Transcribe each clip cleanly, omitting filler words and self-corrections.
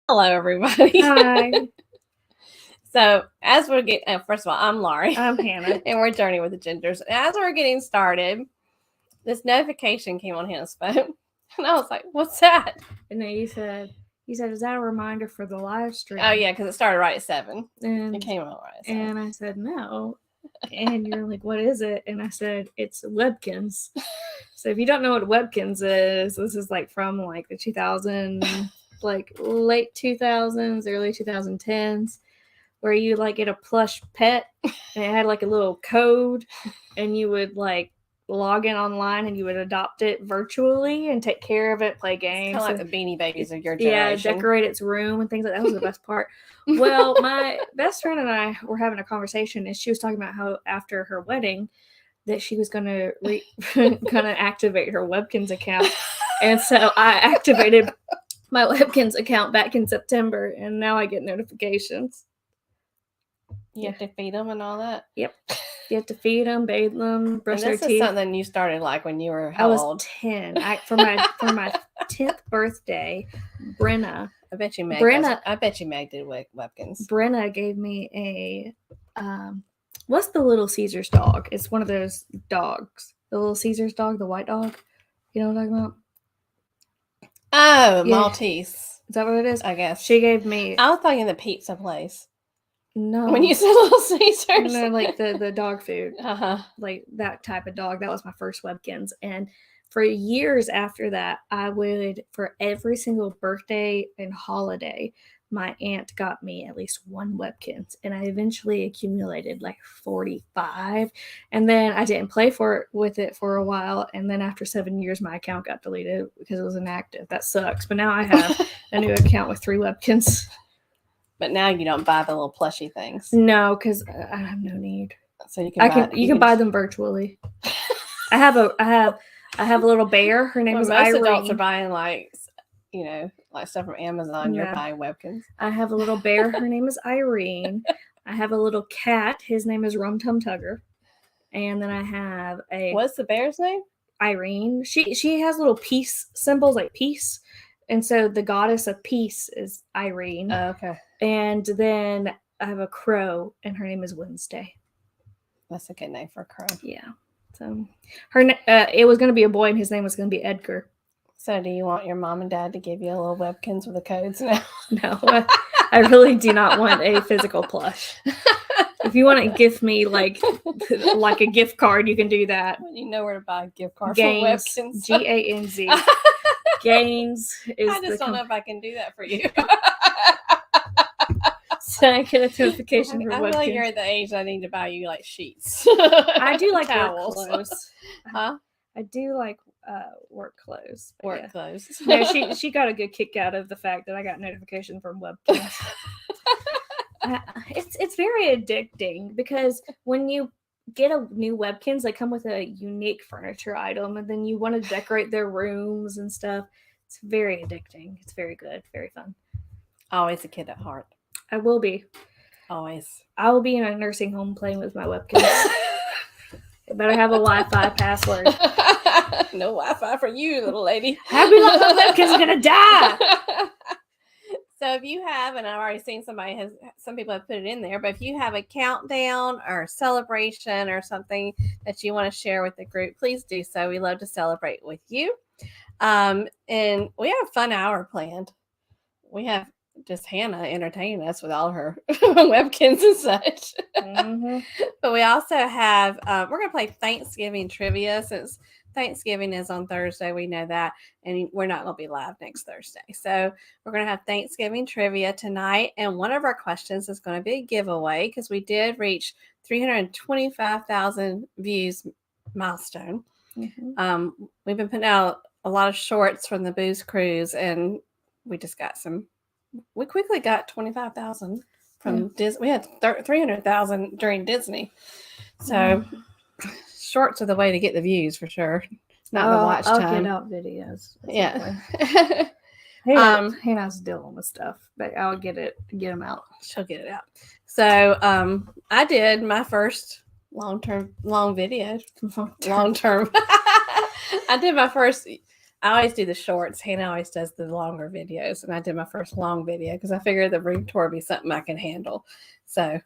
Hello, everybody. Hi. So, as we're getting, first of all, I'm Laurie. I'm Hannah. And we're Journey with the Gingers. And as we're getting started, this notification came on Hannah's phone. And I was like, what's that? And then you said, is that a reminder for the live stream? Oh, yeah, because it started right at 7. And it came on right at 7. And I said, no. And you're like, what is it? And I said, it's Webkins. So if you don't know what Webkins is, this is like from like the 2000, like late 2000s, early 2010s, where you like get a plush pet and it had like a little code and you would like log in online and you would adopt it virtually and take care of it, play games. It's kind of like the Beanie Babies of your generation. Yeah, decorate its room and things like that. That was the best part. Well, my best friend and I were having a conversation and she was talking about how after her wedding that she was going to activate her Webkins account. And so I activated my Webkins account back in September and now I get notifications. You have to feed them and all that? Yep. You have to feed them, bathe them, brush their teeth. This is something you started like when you were how old? 10. For my 10th birthday, Brenna. I bet you Meg did Webkins. Brenna gave me a what's the Little Caesars dog? It's one of those dogs. The Little Caesars dog, the white dog. You know what I'm talking about? Oh, yeah. Maltese. Is that what it is? I guess. She gave me. I was thinking the pizza place. No. When you said Little Caesars. No, like the dog food. Uh-huh. Like that type of dog. That was my first Webkins. And for years after that, I would, for every single birthday and holiday, my aunt got me at least one Webkins. And I eventually accumulated like 45. And then I didn't play with it for a while. And then after 7 years, my account got deleted because it was inactive. That sucks. But now I have a new account with 3 Webkins. But now you don't buy the little plushy things. No, because I have no need. So you can buy them virtually. I have a little bear. Her name is Irene. Most adults are buying like stuff from Amazon. Yeah. You're buying Webkins. I have a little bear. Her name is Irene. I have a little cat. His name is Rum Tum Tugger. And then I have What's the bear's name? Irene. She has little peace symbols like peace. And so the goddess of peace is Irene. Oh, okay. And then I have a crow, and her name is Wednesday. That's a good name for a crow. Yeah. So it was going to be a boy, and his name was going to be Edgar. So do you want your mom and dad to give you a little Webkins with the codes now? No, I really do not want a physical plush. If you want to gift me like a gift card, you can do that. You know where to buy a gift card for Webkins. Gaines. Gaines is. I just don't know if I can do that for you. So I get a notification for I Webkins. feel like you're at the age I need to buy you like sheets. I do like towels. Work clothes. Huh? I do like work clothes. Work clothes. No, she got a good kick out of the fact that I got notification from Webkins. It's very addicting because when you get a new Webkins, they come with a unique furniture item, and then you want to decorate their rooms and stuff. It's very addicting. It's very good, very fun. Always a kid at heart. I will be. Always. I will be in a nursing home playing with my Webkins. It better have a Wi-Fi password. No Wi-Fi for you, little lady. Happy long my Webkins are gonna die. So if you have, and I've already seen some people have put it in there, but if you have a countdown or a celebration or something that you want to share with the group, please do so. We love to celebrate with you. And we have a fun hour planned. We have just Hannah entertaining us with all her Webkins and such. Mm-hmm. But we also have, we're going to play Thanksgiving trivia since Thanksgiving is on Thursday. We know that. And we're not going to be live next Thursday. So we're going to have Thanksgiving trivia tonight. And one of our questions is going to be a giveaway because we did reach 325,000 views milestone. Mm-hmm. We've been putting out a lot of shorts from the Booze Cruise, and we just got we quickly got 25,000. from Disney. We had 300,000 during Disney. So shorts are the way to get the views for sure. Not the watch time. I'll get out videos. Yeah. Hannah's dealing with stuff, but I'll get them out. She'll get it out. So I did my first long video. Long term. I did my first. I always do the shorts. Hannah always does the longer videos, and I did my first long video because I figured the room tour would be something I can handle. So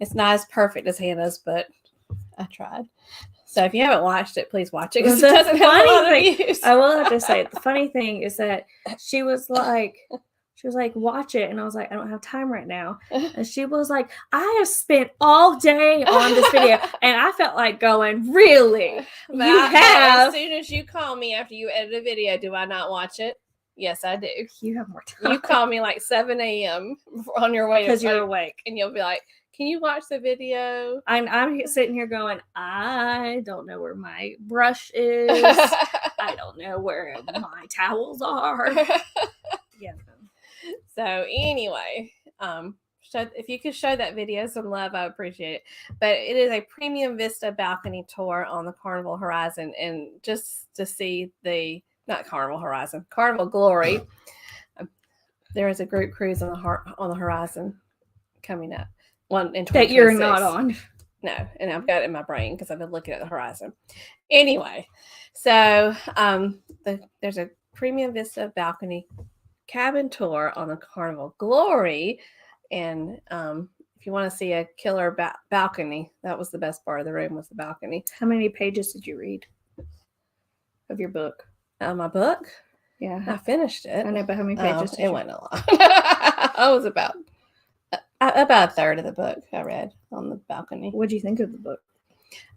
it's not as perfect as Hannah's, but I tried. So if you haven't watched it, please watch it because it doesn't have a lot of views. I will have to say, the funny thing is that she was like, watch it. And I was like, I don't have time right now. And she was like, I have spent all day on this video. And I felt like going, really? But you have? As soon as you call me after you edit a video, do I not watch it? Yes, I do. You have more time. You call me like 7 a.m. on your way. Because you're awake. And you'll be like, can you watch the video? I'm sitting here going, I don't know where my brush is. I don't know where my towels are. Yeah. So anyway, if you could show that video some love, I appreciate it. But it is a premium vista balcony tour on the Carnival Horizon, and just to see Carnival Glory. There is a group cruise on the horizon coming up. One in 2026. That you're not on. No, and I've got it in my brain because I've been looking at the horizon. Anyway, so there's a premium vista balcony cabin tour on the Carnival Glory, and if you want to see a killer balcony, that was the best part of the room, was the balcony. How many pages did you read of your book? My book? Yeah, I finished it. I know, but how many pages? It wasn't a lot. I was about a third of the book I read on the balcony. What do you think of the book?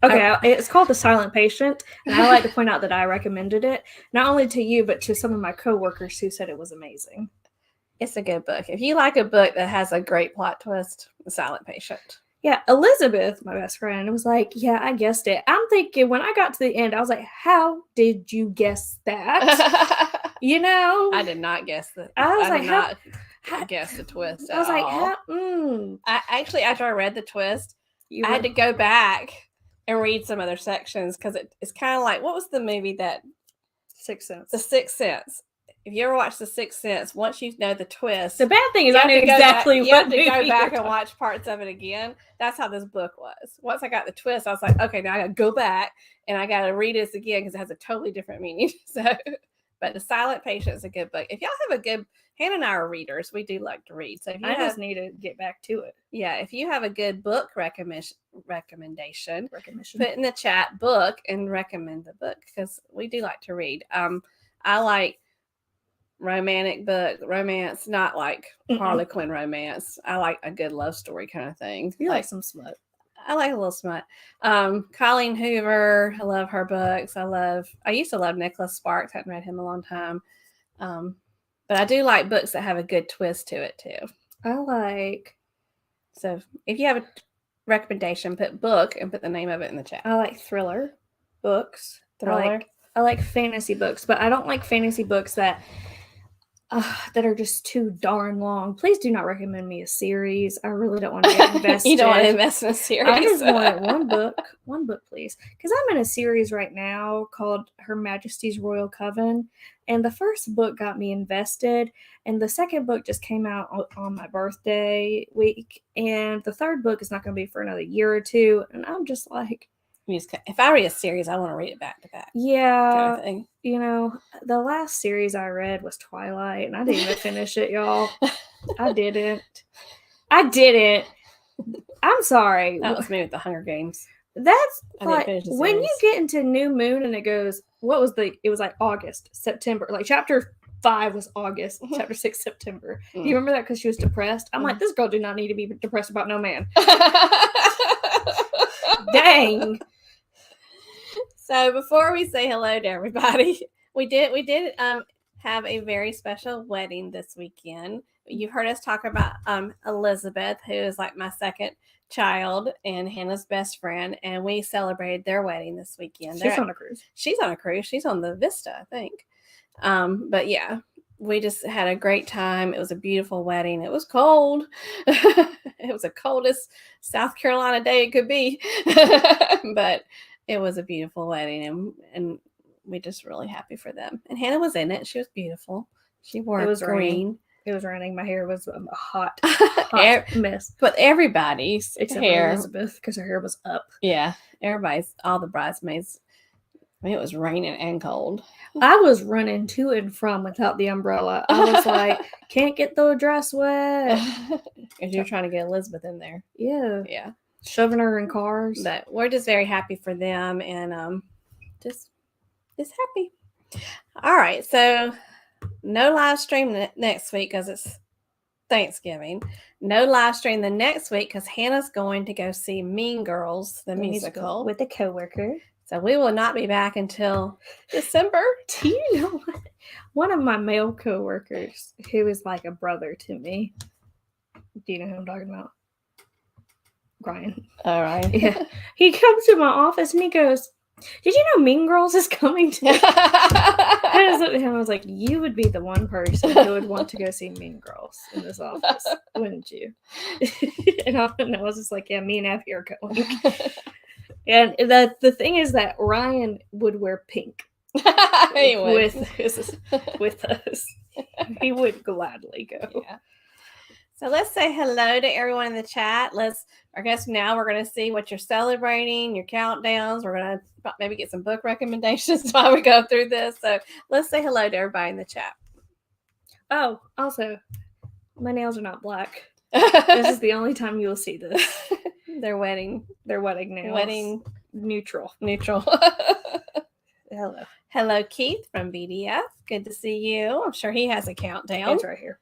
Okay, it's called The Silent Patient, and I like to point out that I recommended it, not only to you, but to some of my coworkers who said it was amazing. It's a good book. If you like a book that has a great plot twist, The Silent Patient. Yeah, Elizabeth, my best friend, was like, yeah, I guessed it. I'm thinking, when I got to the end, I was like, how did you guess that? You know? I did not guess that. I was like, how guess the twist I was like, I actually, after I read the twist, I had to go back and read some other sections because it's kind of like, what was the movie that? Sixth Sense. The Sixth Sense. If you ever watch The Sixth Sense, once you know the twist, the bad thing is I knew exactly what. You have to go back and watch parts of it again. That's how this book was. Once I got the twist, I was like, okay, now I got to go back and I got to read this again because it has a totally different meaning. So, but The Silent Patient is a good book. If y'all have a good, Hannah and I are readers. We do like to read. So if you just need to get back to it. Yeah, if you have a good book recommendation, put in the chat book and recommend the book because we do like to read. I like romance, not like Harlequin romance. I like a good love story kind of thing. You like some smut. I like a little smut. Colleen Hoover, I love her books. I used to love Nicholas Sparks. I hadn't read him a long time. But I do like books that have a good twist to it too. So if you have a recommendation, put book and put the name of it in the chat. I like thriller books. I like fantasy books, but I don't like fantasy books that are just too darn long. Please do not recommend me a series. I really don't want to get invested. You don't want to invest in a series. I just want one book, please. Because I'm in a series right now called Her Majesty's Royal Coven, and the first book got me invested, and the second book just came out on my birthday week, and the third book is not going to be for another year or two, and I'm just like, if I read a series, I want to read it back to back. Yeah. Kind of you know, the last series I read was Twilight, and I didn't even finish it, y'all. I didn't. I'm sorry. That was me with the Hunger Games. That's like when you get into New Moon and it goes, it was like August, September. Like chapter 5 was August, chapter 6, September. Do you remember that because she was depressed? I'm like, this girl did not need to be depressed about no man. Dang. So before we say hello to everybody, we did have a very special wedding this weekend. You've heard us talk about Elizabeth, who is like my second child and Hannah's best friend, and we celebrated their wedding this weekend. She's on a cruise. She's on a cruise. She's on the Vista, I think. But yeah, we just had a great time. It was a beautiful wedding. It was cold. It was the coldest South Carolina day it could be. But it was a beautiful wedding, and we're just really happy for them. And Hannah was in it. She was beautiful. She wore It was green. raining. It was raining. My hair was a hot mess. But everybody's Except hair. for Elizabeth, because her hair was up. Yeah, all the bridesmaids. I mean, it was raining and cold. I was running to and from without the umbrella. I was like, can't get the dress wet. Because you're trying to get Elizabeth in there. Yeah. Yeah. Shoving her in cars. But we're just very happy for them, and just happy. All right, so no live stream next week because it's Thanksgiving. No live stream the next week because Hannah's going to go see Mean Girls, the musical. With a coworker. So we will not be back until December. Do you know what? One of my male coworkers, who is like a brother to me. Do you know who I'm talking about? Ryan. All right. Yeah. He comes to my office and he goes, "Did you know Mean Girls is coming to?" And I was like, "You would be the one person who would want to go see Mean Girls in this office, wouldn't you?" And I was just like, "Yeah, me and Effie are going." And the thing is that Ryan would wear pink with us. He would gladly go. Yeah. So let's say hello to everyone in the chat. I guess now we're going to see what you're celebrating, your countdowns. We're going to maybe get some book recommendations while we go through this. So let's say hello to everybody in the chat. Oh, also, my nails are not black. This is the only time you will see this. They're wedding nails. Wedding neutral. Hello, Keith from BDF. Good to see you. I'm sure he has a countdown. It's right here.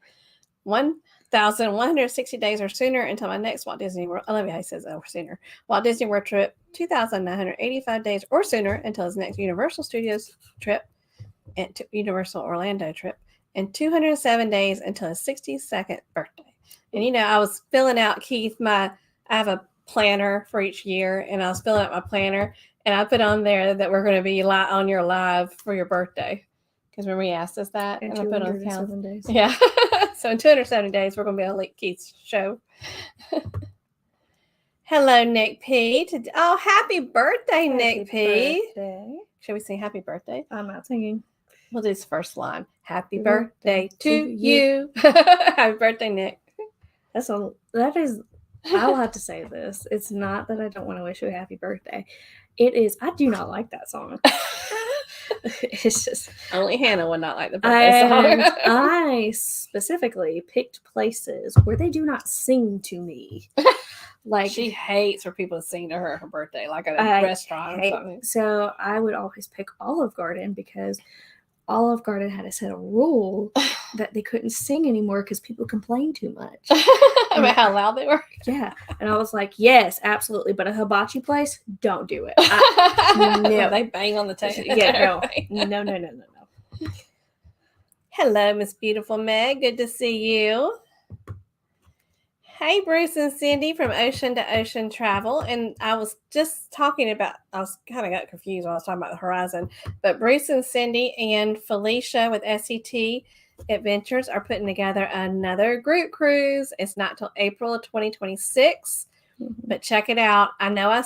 1,160 days or sooner until my next Walt Disney World. I love how he says or sooner. Walt Disney World trip. 2,985 days or sooner until his next Universal Studios trip and Universal Orlando trip. And 207 days until his 62nd birthday. And I was filling out, Keith, I have a planner for each year, and I was filling out my planner, and I put on there that we're going to be on your live for your birthday. Because remember, he asked us that. And I put on 207 days. Yeah. So in 270 days, we're going to be on Keith's show. Hello, Nick P. Happy birthday, Nick P. Birthday. Should we sing happy birthday? I'm not singing. We'll do this first line. Happy birthday to you. Happy birthday, Nick. That is, I'll have to say this. It's not that I don't want to wish you a happy birthday. It is, I do not like that song. It's just. Only Hannah would not like the birthday song. I specifically picked places where they do not sing to me. Like, she hates for people to sing to her birthday, like at a restaurant or something. So I would always pick Olive Garden because Olive Garden had a set of rules that they couldn't sing anymore because people complained too much. About how loud they were? Yeah. And I was like, yes, absolutely. But a hibachi place, don't do it. No. They bang on the table. Yeah, no. Hello, Miss Beautiful Meg. Good to see you. Hey, Bruce and Cindy from Ocean to Ocean Travel. And I was just talking about, I was kind of got confused when I was talking about the Horizon, but Bruce and Cindy and Felicia with SET Adventures are putting together another group cruise. It's not till April of 2026, but check it out. I know I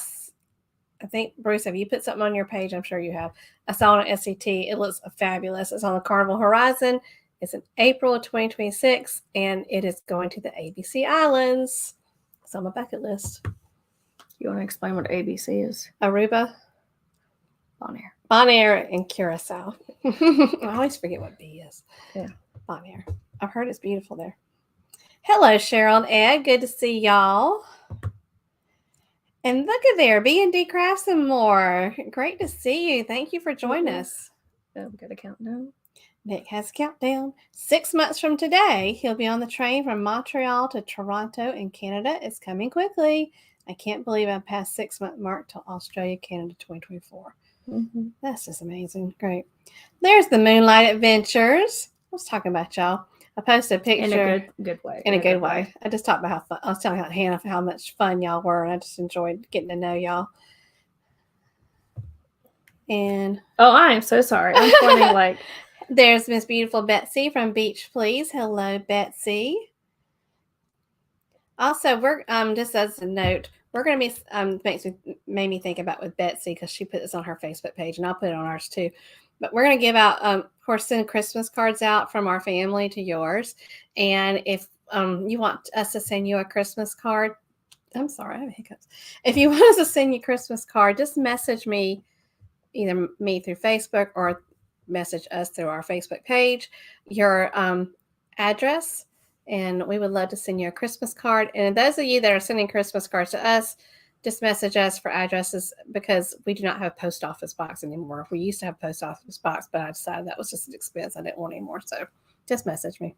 think, Bruce, have you put something on your page? I'm sure you have. I saw it on SET. It looks fabulous. It's on the Carnival Horizon. It's in April of 2026, and it is going to the ABC Islands. It's on my bucket list. You want to explain what ABC is? Aruba, Bonaire, and Curacao. I always forget what B is. Yeah. Bonaire. I've heard it's beautiful there. Hello, Cheryl and Ed. Good to see y'all. And look at there, B&D Crafts and More. Great to see you. Thank you for joining us. We got a countdown. Nick has a countdown. 6 months from today, he'll be on the train from Montreal to Toronto in Canada. It's coming quickly. I can't believe I passed 6 month mark to Australia, Canada 2024. Mm-hmm. That's just amazing. Great. There's the Moonlight Adventures. I was talking about y'all. I posted a picture. In a good way. In a good way. I just talked about how fun. I was telling Hannah how much fun y'all were, and I just enjoyed getting to know y'all. And I am so sorry. I'm pointing like There's Miss Beautiful Betsy from Beach Please. Hello, Betsy. Also, we're just as a note, we're going to be made me think about with Betsy because she put this on her Facebook page, and I'll put it on ours too. But we're going to give out, of course, send Christmas cards out from our family to yours. And if you want us to send you a Christmas card, I'm sorry, I have hiccups. If you want us to send you a Christmas card, just message me, either me through Facebook or message us through our Facebook page, your address, and we would love to send you a Christmas card. And those of you that are sending Christmas cards to us, just message us for addresses because we do not have a post office box anymore. We used to have a post office box, but I decided that was just an expense I didn't want anymore. So just message me.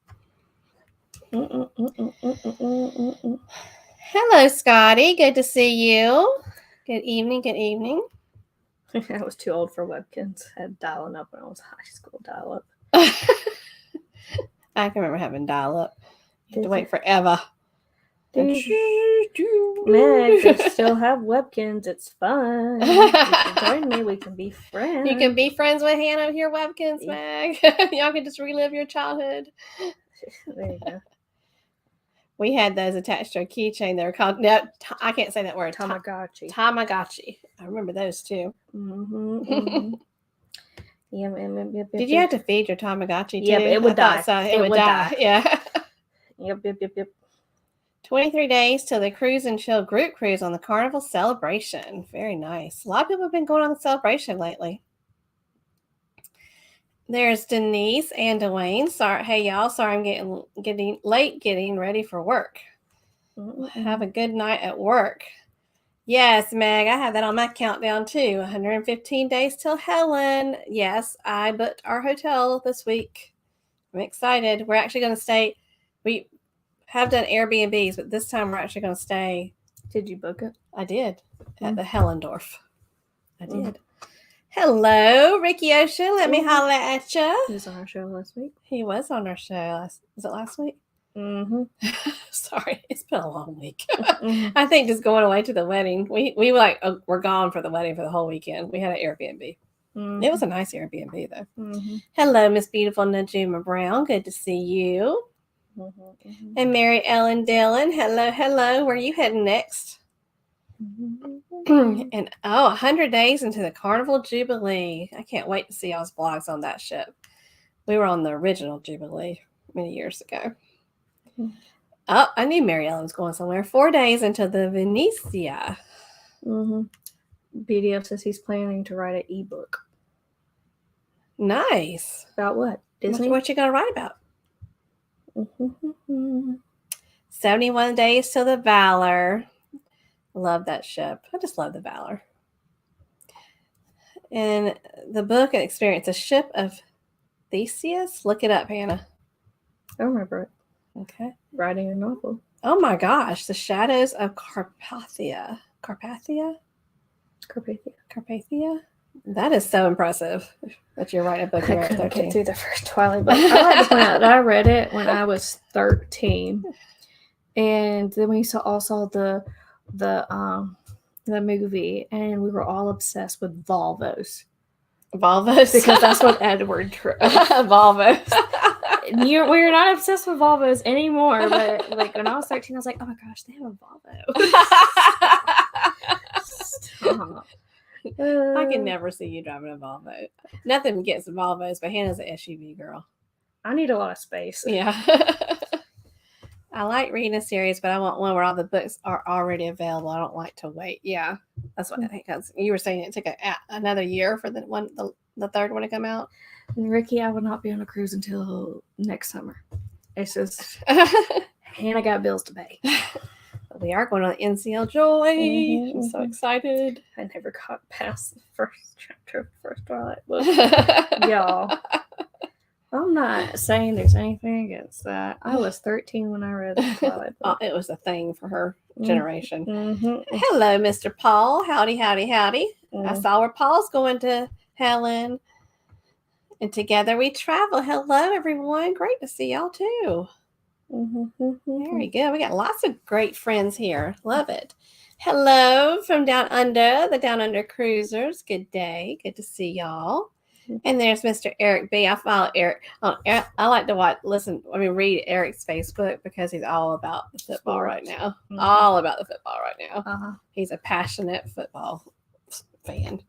Hello, Scotty. Good to see you. Good evening. Good evening. I was too old for webkins. I had dial-up up when I was high school. Dial-up. I can remember having dial-up. You had to wait forever. Man, they still have webkins. It's fun. You can join me. We can be friends. You can be friends with Hannah with your webkins, Meg. Y'all can just relive your childhood. There you go. We had those attached to a keychain. They were called, no, I can't say that word. Tamagotchi. Tamagotchi. I remember those too. Mm-hmm. Yep. Did you have to feed your Tamagotchi too? Yeah, it would die. So. It would die. Yeah. Yep. 23 days till the Cruise and Chill group cruise on the Carnival Celebration. Very nice. A lot of people have been going on the celebration lately. There's Denise and Dwayne. Sorry, hey y'all. Sorry, I'm getting late getting ready for work. Have a good night at work. Yes, Meg, I have that on my countdown too. 115 days till Helen. Yes, I booked our hotel this week. I'm excited. We're actually going to stay. We have done Airbnbs, but this time we're actually going to stay. Did you book it? I did at the Hellendorf. I did. Hello, Ricky Ocean. Let me holler at you. He was on our show last week. He was on our show. Was it last week? Mm-hmm. Sorry, it's been a long week. I think just going away to the wedding. We we're gone for the wedding for the whole weekend. We had an Airbnb. Mm-hmm. It was a nice Airbnb though. Mm-hmm. Hello, Miss Beautiful Najuma Brown. Good to see you. Mm-hmm. And Mary Ellen Dillon. Hello. Where are you heading next? Mm-hmm. And 100 days into the Carnival Jubilee. I can't wait to see y'all's blogs on that ship. We were on the original Jubilee many years ago. Mm-hmm. Oh, I knew Mary Ellen was going somewhere. 4 days into the Venetia. Mm-hmm. BDF says he's planning to write an ebook. Nice. About what? Disney? What you going to write about? 71 days till the Valor. Love that ship. I just love the Valor. And the book and experience, A Ship of Theseus. Look it up, Hannah. I remember it. Okay. Writing a novel. Oh my gosh. The Shadows of Carpathia. Carpathia? That is so impressive that you're writing a book when you're 13. Get through the first Twilight book. I like to point out that I read it when I was 13. And then we all saw the movie, and we were all obsessed with Volvos. Because that's what Edward drove. Volvos. We're not obsessed with Volvos anymore, but like when I was 13, I was like, oh my gosh, they have a Volvo. Stop. I can never see you driving a Volvo. Nothing against the Volvos, but Hannah's an SUV girl. I need a lot of space. Yeah. I like reading a series, but I want one where all the books are already available. I don't like to wait. Yeah, that's what I think. You were saying it took another year for the third one to come out. And Ricky, I will not be on a cruise until next summer. It's just Hannah got bills to pay. But we are going on NCL Joy. Mm-hmm. I'm so excited. I never got past the first chapter of the first Twilight book. Y'all. I'm not saying there's anything against that. I was 13 when I read the Twilight book. It was a thing for her generation. Mm-hmm. Hello, Mr. Paul. Howdy. Mm-hmm. I saw where Paul's going to Helen. And together we travel. Hello, everyone. Great to see y'all, too. Mm-hmm. Very good. We got lots of great friends here. Love it. Hello from Down Under, the Down Under Cruisers. Good day. Good to see y'all. And there's Mr. Eric B. I follow Eric. I like to read Eric's Facebook because he's all about the football right now. Mm-hmm. All about the football right now. Uh-huh. He's a passionate football fan.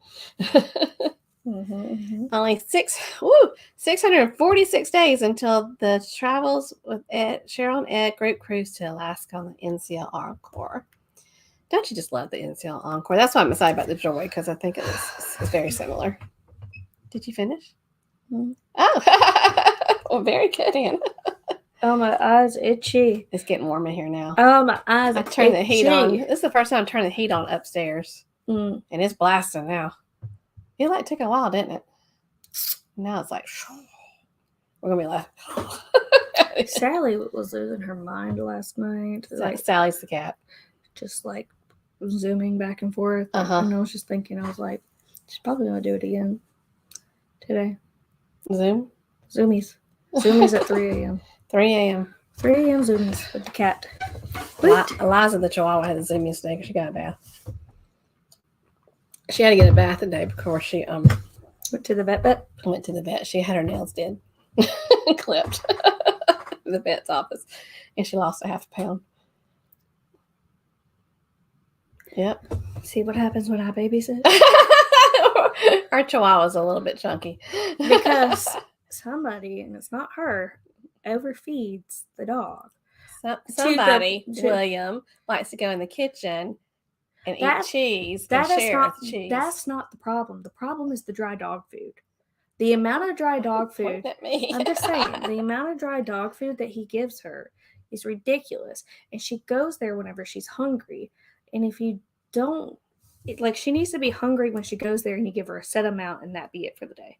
Only 646 days until the Travels with Cheryl and Ed group cruise to Alaska on the NCL Encore. Don't you just love the NCL Encore? That's why I'm excited about the Joy, because I think it's very similar. Did you finish? Mm-hmm. Oh, well, very good, Anna. Oh, my eyes itchy. It's getting warm in here now. Oh, my eyes I turned the heat on. This is the first time I turned the heat on upstairs. And it's blasting now. It took a while, didn't it? Now it's like, we're going to be like. Sally was losing her mind last night. Sally's the cat. Just zooming back and forth. And I was just thinking, I was like, she's probably going to do it again today. Zoomies at 3 a.m. 3 a.m. 3 a.m. zoomies with the cat. Eliza the Chihuahua had a zoomies today because she got a bath. She had to get a bath today before she went to the vet. Went to the vet. She had her nails did, clipped. The vet's office, and she lost a half a pound. Yep. See what happens when I babysit? Our Chihuahua's a little bit chunky because somebody, and it's not her, overfeeds the dog. Somebody, William, likes to go in the kitchen and eat cheese and share the cheese. That's not the problem. The problem is the dry dog food. The amount of dry dog food. I'm just saying, the amount of dry dog food that he gives her is ridiculous. And she goes there whenever she's hungry. And if you don't, she needs to be hungry when she goes there, and you give her a set amount, and that be it for the day.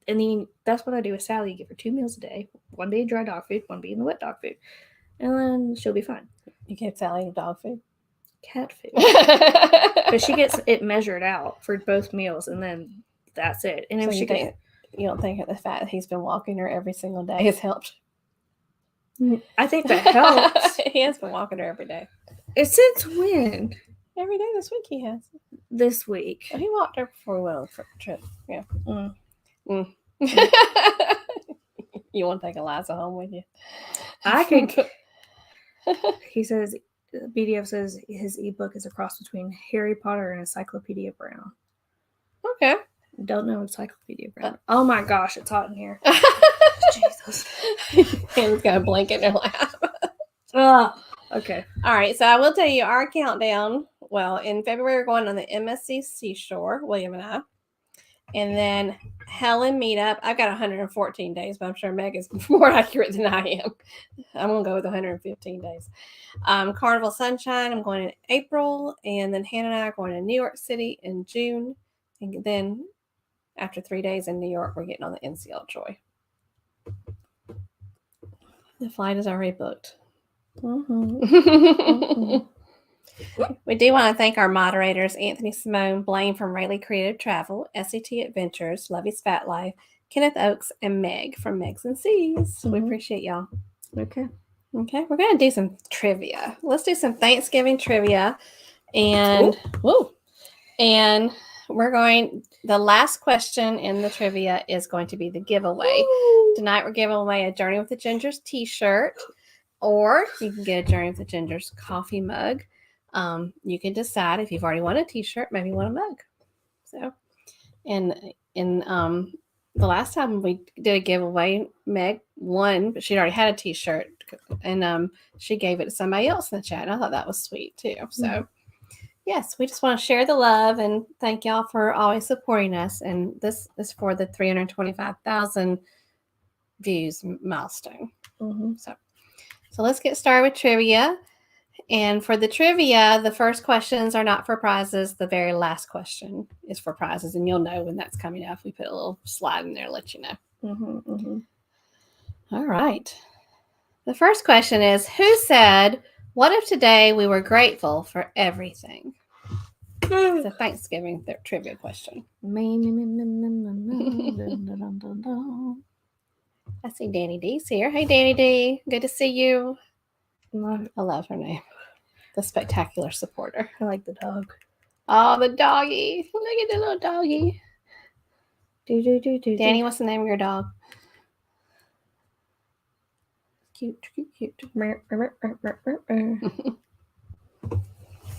And then that's what I do with Sally. You give her 2 meals a day, one being dry dog food, one being the wet dog food. And then she'll be fine. You give Sally dog food? Cat food. But she gets it measured out for both meals, and then that's it. And if you don't think the fact that he's been walking her every single day has helped? I think that helps. He has been walking her every day. Since when? Every day this week he has. This week. Well, he walked her before we went on the trip. Yeah. You want to take Eliza home with you? I can. He says, BDF says his ebook is a cross between Harry Potter and Encyclopedia Brown. Okay. Don't know Encyclopedia Brown. Oh my gosh, it's hot in here. Jesus. Hannah's got a blanket in her lap. Okay. All right. So I will tell you our countdown. Well, in February, we're going on the MSC Seashore, William and I. And then Helen meetup. I've got 114 days, but I'm sure Meg is more accurate than I am. I'm going to go with 115 days. Carnival Sunshine, I'm going in April. And then Hannah and I are going to New York City in June. And then after 3 days in New York, we're getting on the NCL Joy. The flight is already booked. We do want to thank our moderators, Anthony Simone, Blaine from Rayleigh Creative Travel, SET Adventures, Lovey's Fat Life, Kenneth Oakes, and Meg from Megs and C's. We appreciate y'all. Okay, we're going to do some trivia. Let's do some Thanksgiving trivia. And the last question in the trivia is going to be the giveaway. Tonight we're giving away a Journey with the Gingers t-shirt, or you can get a Journey with the Gingers coffee mug. You can decide if you've already won a t-shirt, maybe you want a mug. So, and the last time we did a giveaway, Meg won, but she'd already had a t-shirt, and she gave it to somebody else in the chat. And I thought that was sweet too. So, yes, we just want to share the love and thank y'all for always supporting us. And this is for the 325,000 views milestone. So let's get started with trivia. And for the trivia, the first questions are not for prizes. The very last question is for prizes. And you'll know when that's coming up. We put a little slide in there to let you know. All right. The first question is, who said, what if today we were grateful for everything? It's a Thanksgiving trivia question. I see Danny D's here. Hey, Danny D. Good to see you. I love her name. The spectacular supporter. I like the dog. Oh, the doggy. Look at the little doggy. Danny, what's the name of your dog? Cute.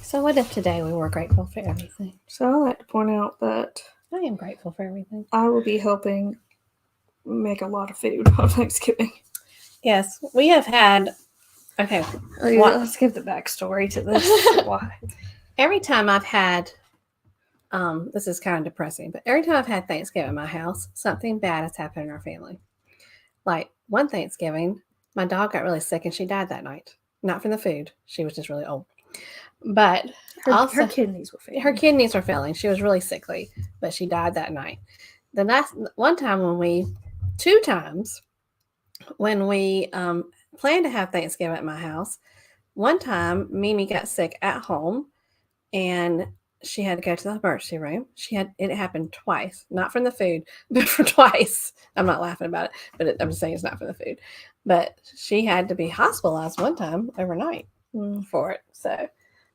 So what if today we were grateful for everything? So I like to point out that I am grateful for everything. I will be helping make a lot of food on Thanksgiving. Yes, we have had. Okay, let's give the backstory to this. Why? Every time I've had, this is kind of depressing, but every time I've had Thanksgiving at my house, something bad has happened in our family. Like one Thanksgiving, my dog got really sick and she died that night. Not from the food; she was just really old. But her kidneys were failing. Her kidneys were failing. She was really sickly, but she died that night. The last one time two times when we planned to have Thanksgiving at my house. One time, Mimi got sick at home, and she had to go to the emergency room. It happened twice, not from the food, but for twice. I'm not laughing about it, but I'm just saying it's not from the food. But she had to be hospitalized one time overnight for it. So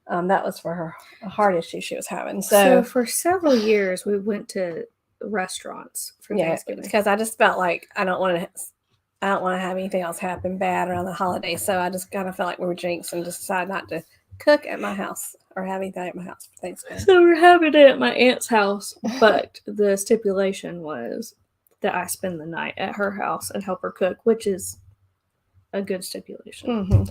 that was for her a heart issue she was having. So for several years, we went to restaurants for Thanksgiving because I just felt like I don't want to have anything else happen bad around the holidays. So I just kind of felt like we were jinxed and just decided not to cook at my house or have anything at my house for Thanksgiving. So we're having it at my aunt's house, but the stipulation was that I spend the night at her house and help her cook, which is a good stipulation. Mm-hmm.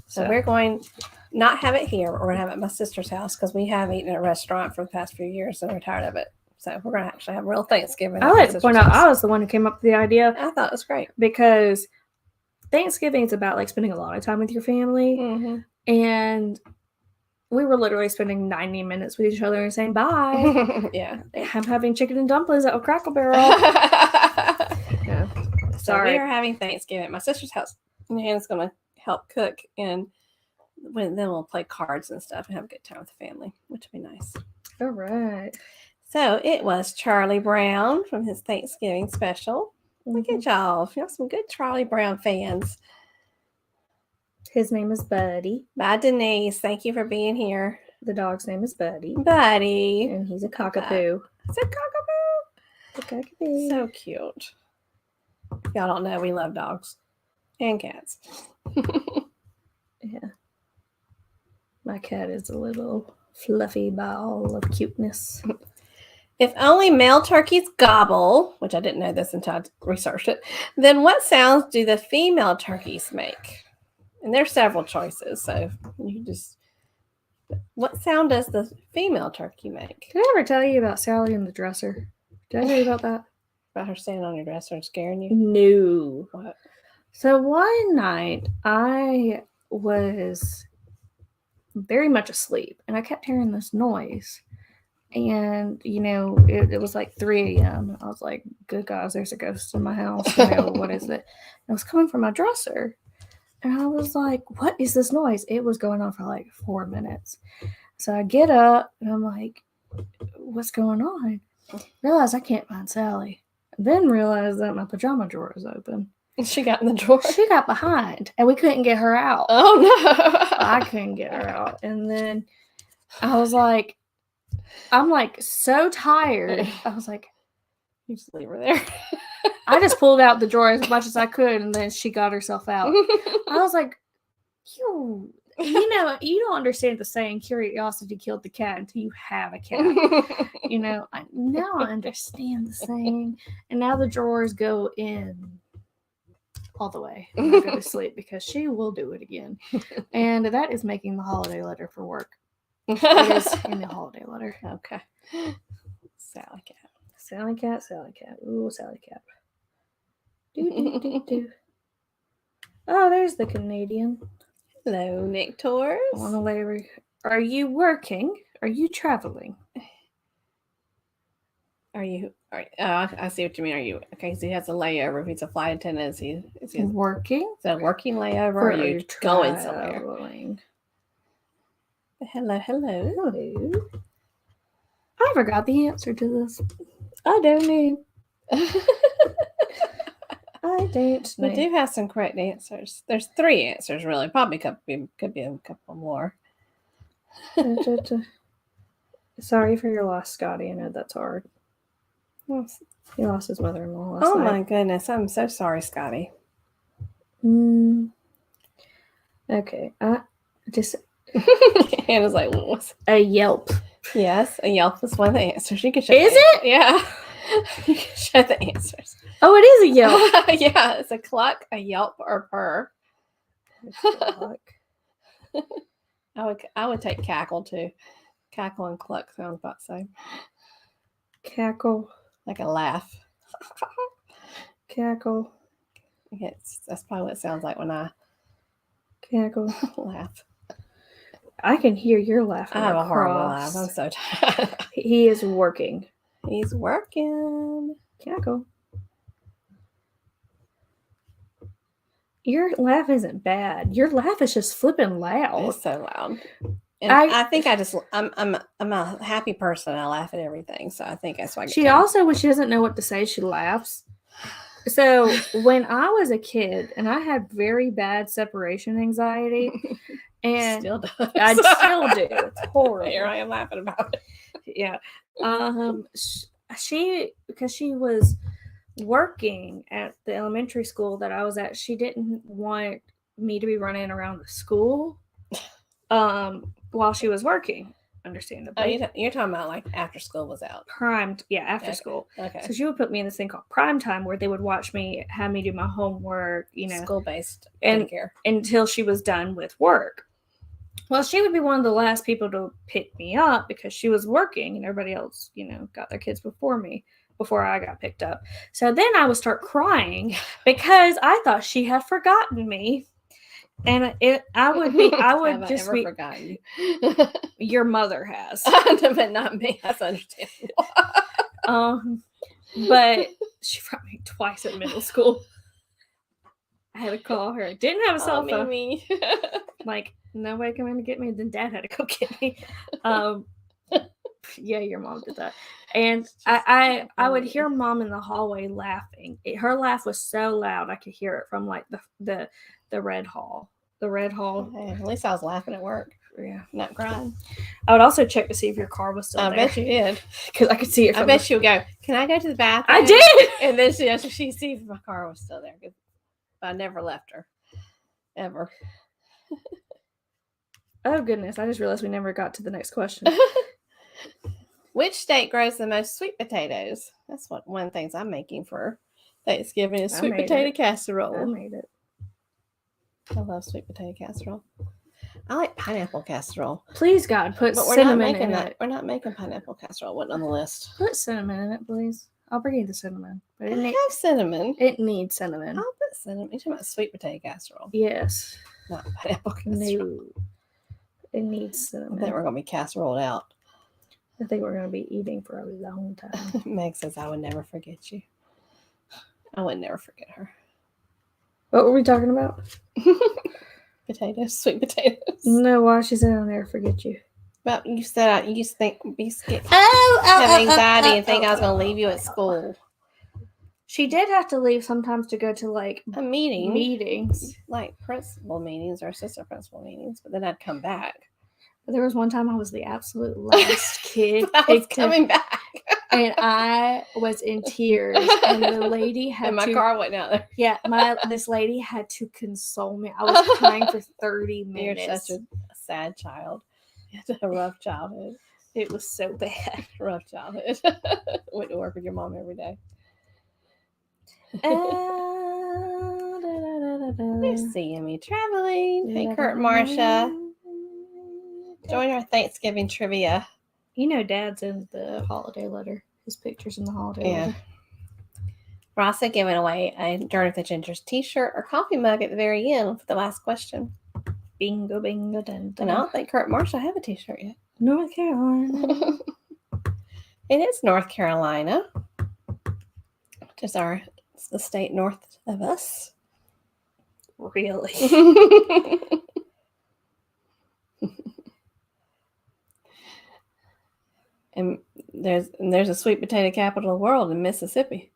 So we're going not have it here. We're going to have it at my sister's house because we have eaten at a restaurant for the past few years and we're tired of it. So we're going to actually have real Thanksgiving. I like to point out I was the one who came up with the idea. I thought it was great because Thanksgiving is about like spending a lot of time with your family, and we were literally spending 90 minutes with each other and saying bye. Yeah, I'm having chicken and dumplings at Crackle Barrel. Yeah. So we are having Thanksgiving at my sister's house, and Hannah's going to help cook, and then we'll play cards and stuff and have a good time with the family, which would be nice. All right. So it was Charlie Brown from his Thanksgiving special. Look at y'all. You have some good Charlie Brown fans. His name is Buddy. Bye, Denise. Thank you for being here. The dog's name is Buddy. Buddy. And he's a cockapoo. It's a cockapoo. A cockapoo. So cute. If y'all don't know, we love dogs and cats. Yeah. My cat is a little fluffy ball of cuteness. If only male turkeys gobble, which I didn't know this until I researched it, then what sounds do the female turkeys make? And there's several choices, so you just... What sound does the female turkey make? Did I ever tell you about Sally and the dresser? Did I tell you about that? About her standing on your dresser and scaring you? No. What? So one night, I was very much asleep, and I kept hearing this noise. And, it was like 3 a.m. I was like, good gosh, there's a ghost in my house. What is it? And it was coming from my dresser. And I was like, what is this noise? It was going on for like 4 minutes. So I get up, and I'm like, what's going on? Realize I can't find Sally. Then realize that my pajama drawer is open. She got in the drawer? She got behind, and we couldn't get her out. Oh, no. I couldn't get her out. And then I was like, I'm like so tired. I was like, you just leave her there. I just pulled out the drawer as much as I could, and then she got herself out. I was like, you don't understand the saying, curiosity killed the cat until you have a cat. Now I understand the saying. And now the drawers go in all the way when I go to sleep because she will do it again. And that is making the holiday letter for work. It is in the holiday letter. Okay. Sally cat. Sally cat, Sally cat. Ooh, Sally cat. Do. Oh, there's the Canadian. Hello, Nick Torres. Are you working? Are you traveling? I see what you mean. Are you okay? So he has a layover. If he's a flight attendant, is he working? Is that a working layover? Or are you going somewhere? Hello. I forgot the answer to this. I don't know. I don't know. We do have some correct answers. There's 3 answers, really. Probably could be a couple more. Sorry for your loss, Scotty. I know that's hard. He lost his mother-in-law last Oh night. my goodness. I'm so sorry, Scotty. Okay. I just Hannah's like, what's a Yelp. Yes, a Yelp is one of the answers. You can show Is it? Yeah. You can show the answers. Oh, it is a Yelp. Yeah, it's a cluck, a Yelp, or purr. I would take cackle too. Cackle and cluck sound about the same. Cackle. Like a laugh. Cackle. That's probably what it sounds like when I Cackle. laugh. I can hear your laughing. I have a horrible laugh. I'm so tired. He is working. He's working. Cackle. Your laugh isn't bad. Your laugh is just flipping loud. It's so loud. And I think I'm a happy person. I laugh at everything. So I think that's why she also, when she doesn't know what to say, she laughs. So when I was a kid and I had very bad separation anxiety, and still does. I still do. It's horrible. Here I am laughing about it. Yeah. Because she was working at the elementary school that I was at, she didn't want me to be running around the school while she was working. Understandably. Oh, you're talking about like after school was out. After school. Okay. So she would put me in this thing called prime time, where they would watch me, have me do my homework, school-based care until she was done with work. Well, she would be one of the last people to pick me up because she was working and everybody else, got their kids before I got picked up. So then I would start crying because I thought she had forgotten me. And I would just be forgotten you. Your mother has. But not me. That's understandable. But she brought me twice at middle school. I had to call her. Didn't have a cell phone. Mimi. Like, nobody come in to get me. Then Dad had to go get me. Yeah, your mom did that. And I would hear Mom in the hallway laughing. Her laugh was so loud I could hear it from like the red hall. The red hall. Hey, at least I was laughing at work. Yeah. Not crying. I would also check to see if your car was still there. I bet you did. Because I could see it. I bet she would go, can I go to the bathroom? I did! And then she sees if my car was still there. But I never left her. Ever. Oh, goodness. I just realized we never got to the next question. Which state grows the most sweet potatoes? That's one of the things I'm making for Thanksgiving is sweet potato casserole. I made it. I love sweet potato casserole. I like pineapple casserole. Please, God, put cinnamon in it. We're not making pineapple casserole. It wasn't on the list. Put cinnamon in it, please. I'll bring you the cinnamon. But I have cinnamon. It needs cinnamon. I'll put cinnamon. You're talking about sweet potato casserole. Yes. Not pineapple casserole. No. It needs cinnamon. I think we're going to be casseroled out. I think we're going to be eating for a long time. Meg says, I would never forget you. I would never forget her. What were we talking about? Potatoes, sweet potatoes. No, why she said I'll never forget you. Well, you said you used to think have anxiety and think I was going to leave you at school. She did have to leave sometimes to go to like a meetings, like principal meetings or assistant principal meetings, but then I'd come back. There was one time I was the absolute last kid coming back. And I was in tears, and the lady had and my car went out there. Yeah, this lady had to console me. I was crying for 30 minutes. You're such a sad child. You had a rough childhood. It was so bad. Rough childhood. Went to work with your mom every day. They're seeing me traveling. Hey, Kurt and Marsha. Join our Thanksgiving trivia. Dad's in the holiday letter. His picture's in the holiday letter. We're also giving away a Journey with the Gingers t-shirt or coffee mug at the very end for the last question. Bingo, bingo, dun, dun. And I don't think Kurt and Marsha have a t-shirt yet. North Carolina. It is North Carolina, which is the state north of us. Really? And there's a sweet potato capital of the world in Mississippi.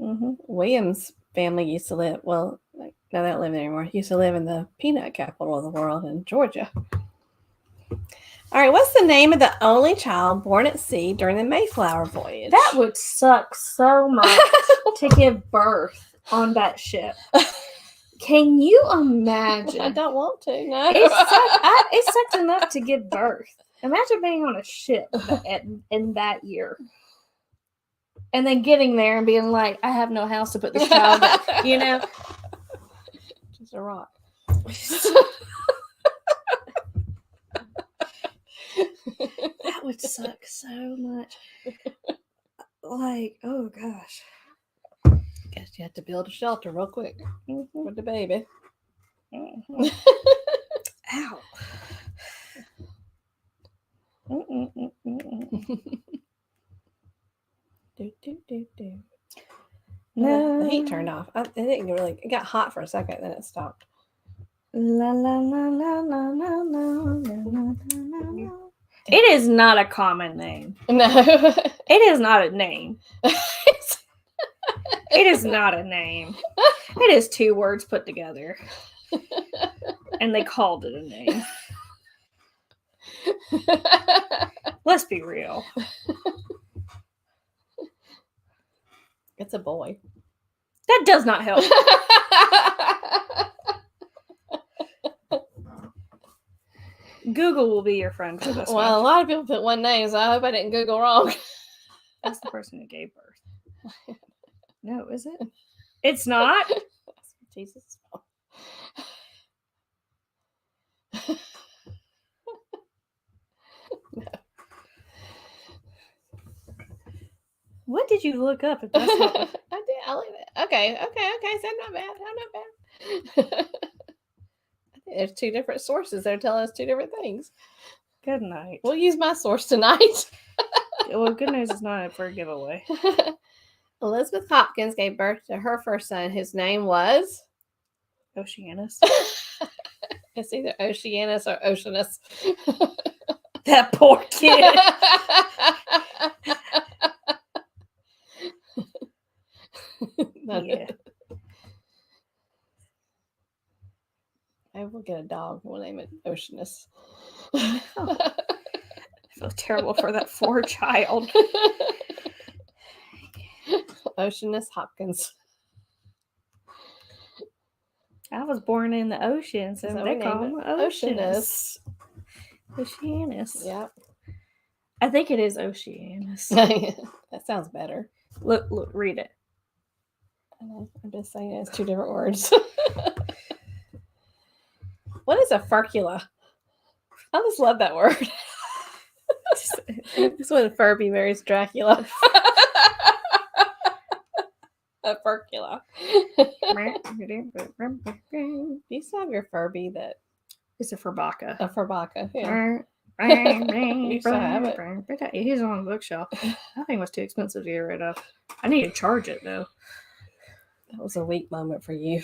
Mm-hmm. Williams' family used to live, no, they don't live there anymore. Used to live in the peanut capital of the world in Georgia. All right, what's the name of the only child born at sea during the Mayflower voyage? That would suck so much to give birth on that ship. Can you imagine? I don't want to. No, it sucks enough to give birth. Imagine being on a ship in that year, and then getting there and being like, "I have no house to put this child in." You know, just a rock. That would suck so much. Like, oh gosh. Guess you have to build a shelter real quick with the baby. Mm-hmm. Ow. Do. No. The heat turned off. It didn't really. It got hot for a second, then it stopped. La la la la la la la la la. It is not a common name. No, it is not a name. It is not a name. It is 2 words put together, and they called it a name. Let's be real. It's a boy. That does not help. Google will be your friend for this one. Well, a lot of people put one name, so I hope I didn't Google wrong. That's the person who gave birth. No, is it? It's not? Jesus. No. What did you look up? If that's not... I did. I looked at it. Okay. So not bad. Not bad. I think there's 2 different sources. They're telling us 2 different things. Good night. We'll use my source tonight. Well, good news is not for a giveaway. Elizabeth Hopkins gave birth to her first son. His name was Oceanus. It's either Oceanus or Oceanus. That poor kid. Yeah. I will get a dog. We'll name it Oceanus. I feel terrible for that poor child. Oceanus Hopkins. I was born in the ocean, so they call him Oceanus. Oceanus. Yep. I think it is Oceanus. That sounds better. Look, read it. I'm just saying it's 2 different words. What is a furcula? I just love that word. It's when Furby marries Dracula. A furcula. You still have your Furby that... It's a Furbaka. A Furbaka, yeah. You still have it. He's on the bookshelf. That thing was too expensive to get rid of. I need to charge it, though. That was a weak moment for you.